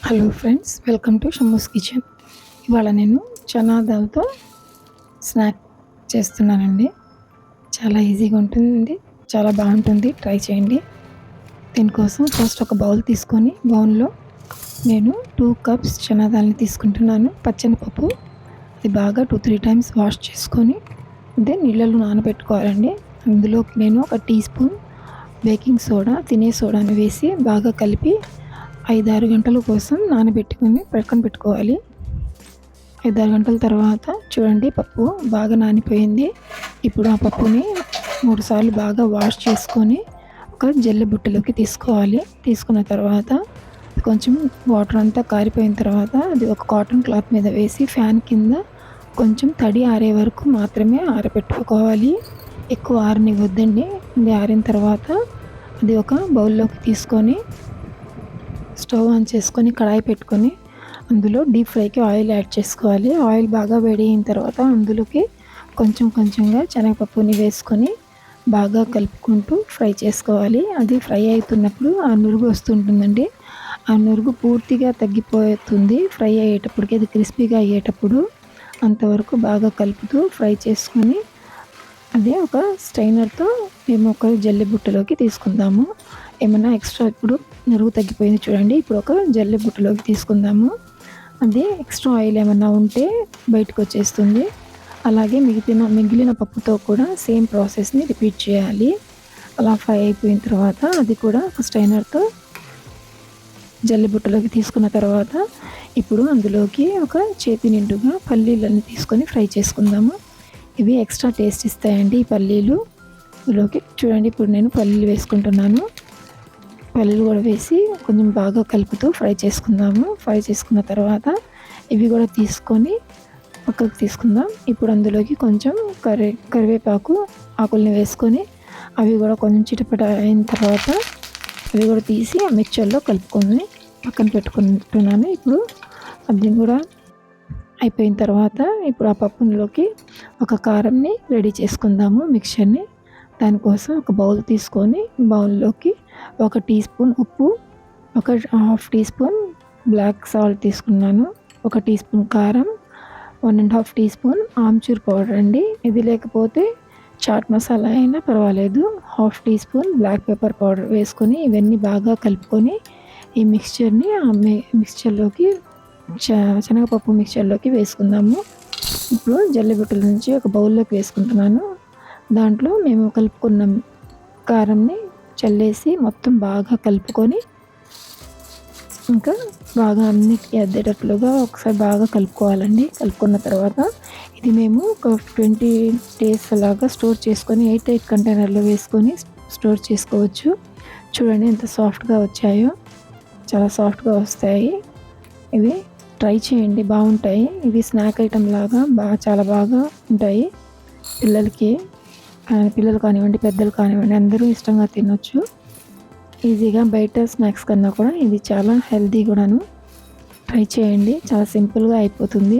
Hello friends, welcome to Shammu's kitchen. ఇవాళ నేను chana దాల్తో snack చేస్తున్నానండి. చాలా ఈజీగా ఉంటుంది, చాలా బాగుంటుంది. ట్రై చేయండి. దీనికోసం ఫస్ట్ ఒక బౌల్ తీసుకొని బౌల్లో నేను 2 కప్స్ చనా దాల్ని తీసుకుంటున్నాను. పచ్చనిపప్పు అది బాగా 2-3 టైమ్స్ వాష్ చేసుకొని అదే నీళ్ళలో నానబెట్టుకోవాలండి. అందులోకి నేను ఒక టీ స్పూన్ బేకింగ్ సోడా, తినే సోడాని వేసి బాగా కలిపి 5-6 గంటల కోసం నానబెట్టుకొని పక్కన పెట్టుకోవాలి. 5-6 గంటల తర్వాత చూడండి, పప్పు బాగా నానిపోయింది. ఇప్పుడు ఆ పప్పుని 3 సార్లు బాగా వాష్ చేసుకొని ఒక జల్లె బుట్టలోకి తీసుకోవాలి. తీసుకున్న తర్వాత కొంచెం వాటర్ అంతా కారిపోయిన తర్వాత అది ఒక కాటన్ క్లాత్ మీద వేసి ఫ్యాన్ కింద కొంచెం తడి ఆరే వరకు మాత్రమే ఆరబెట్టుకోవాలి. ఎక్కువ ఆరనివ్వద్దండి. అది ఆరిన తర్వాత అది ఒక బౌల్లోకి తీసుకొని స్టవ్ ఆన్ చేసుకొని కడాయి పెట్టుకొని అందులో డీప్ ఫ్రైకి ఆయిల్ యాడ్ చేసుకోవాలి. ఆయిల్ బాగా వేడి అయిన తర్వాత అందులోకి కొంచెం కొంచెంగా శనగపప్పుని వేసుకొని బాగా కలుపుకుంటూ ఫ్రై చేసుకోవాలి. అది ఫ్రై అవుతున్నప్పుడు ఆ నురుగు వస్తుంటుందండి. ఆ నురుగు పూర్తిగా తగ్గిపోతుంది ఫ్రై అయ్యేటప్పటికి. అది క్రిస్పీగా అయ్యేటప్పుడు అంతవరకు బాగా కలుపుతూ ఫ్రై చేసుకొని అదే ఒక స్ట్రైనర్తో మేము ఒక జల్లె బుట్టలోకి తీసుకుందాము. ఏమన్నా ఎక్స్ట్రా ఇప్పుడు నురుగు తగ్గిపోయింది చూడండి. ఇప్పుడు ఒక జల్లె బుట్టలోకి తీసుకుందాము. అదే ఎక్స్ట్రా ఆయిల్ ఏమన్నా ఉంటే బయటకు వచ్చేస్తుంది. అలాగే మిగిలిన పప్పుతో కూడా సేమ్ ప్రాసెస్ని రిపీట్ చేయాలి. అలా ఫ్రై అయిపోయిన తర్వాత అది కూడా ఒక స్ట్రైనర్తో జల్లె బుట్టలోకి తీసుకున్న తర్వాత ఇప్పుడు అందులోకి ఒక చేతి నిండుగా పల్లీలను తీసుకొని ఫ్రై చేసుకుందాము. ఇవి ఎక్స్ట్రా టేస్ట్ ఇస్తాయండి ఈ పల్లీలు. ఇందులోకి చూడండి, ఇప్పుడు నేను పల్లీలు వేసుకుంటున్నాను. పల్లీలు కూడా వేసి కొంచెం బాగా కలుపుతూ ఫ్రై చేసుకుందాము. ఫ్రై చేసుకున్న తర్వాత ఇవి కూడా తీసుకొని పక్కకు తీసుకుందాం. ఇప్పుడు అందులోకి కొంచెం కరివేపాకు ఆకుల్ని వేసుకొని అవి కూడా కొంచెం చిటపట అయిన తర్వాత అవి కూడా తీసి ఆ మిక్చర్లో కలుపుకొని పక్కన పెట్టుకుంటున్నాను. ఇప్పుడు అది కూడా అయిపోయిన తర్వాత ఇప్పుడు ఆ పప్పులోకి ఒక కారంని రెడీ చేసుకుందాము మిక్చర్ని. దానికోసం ఒక బౌల్ తీసుకొని బౌల్లోకి 1 టీ స్పూన్ ఉప్పు, ఒక half teaspoon black salt తీసుకున్నాను, 1 టీ స్పూన్ కారం, 1.5 టీ స్పూన్ ఆమ్చూర్ పౌడర్ అండి. ఇది లేకపోతే చాట్ మసాలా అయినా పర్వాలేదు. Half teaspoon black pepper powder వేసుకొని ఇవన్నీ బాగా కలుపుకొని ఈ మిక్స్చర్ని మిక్స్చర్లోకి శనగపప్పు మిక్చర్లోకి వేసుకుందాము. ఇప్పుడు జల్లెబుట్టల నుంచి ఒక బౌల్లోకి వేసుకుంటున్నాను. దాంట్లో మేము కలుపుకున్న కారంని చల్లేసి మొత్తం బాగా కలుపుకొని ఇంకా బాగా అన్నిటికీ అద్దేటట్లుగా ఒకసారి బాగా కలుపుకోవాలండి. కలుపుకున్న తర్వాత ఇది మేము ఒక 20 days అలాగా స్టోర్ చేసుకొని ఎయిర్ టైట్ కంటైనర్లో వేసుకొని స్టోర్ చేసుకోవచ్చు. చూడండి ఎంత సాఫ్ట్గా వచ్చాయో. చాలా సాఫ్ట్గా వస్తాయి ఇవి. ట్రై చేయండి, బాగుంటాయి. ఇవి స్నాక్ ఐటెం లాగా చాలా బాగా ఉంటాయి. పిల్లలు కానివ్వండి, పెద్దలు కానివ్వండి, అందరూ ఇష్టంగా తినొచ్చు. ఈజీగా బయట స్నాక్స్ కన్నా కూడా ఇది చాలా హెల్తీ కూడాను. ట్రై చేయండి, చాలా సింపుల్గా అయిపోతుంది.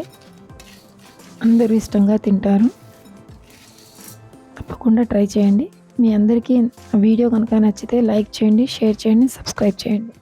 అందరూ ఇష్టంగా తింటారు. తప్పకుండా ట్రై చేయండి. మీ అందరికీ వీడియో కనుక నచ్చితే లైక్ చేయండి, షేర్ చేయండి, సబ్స్క్రైబ్ చేయండి.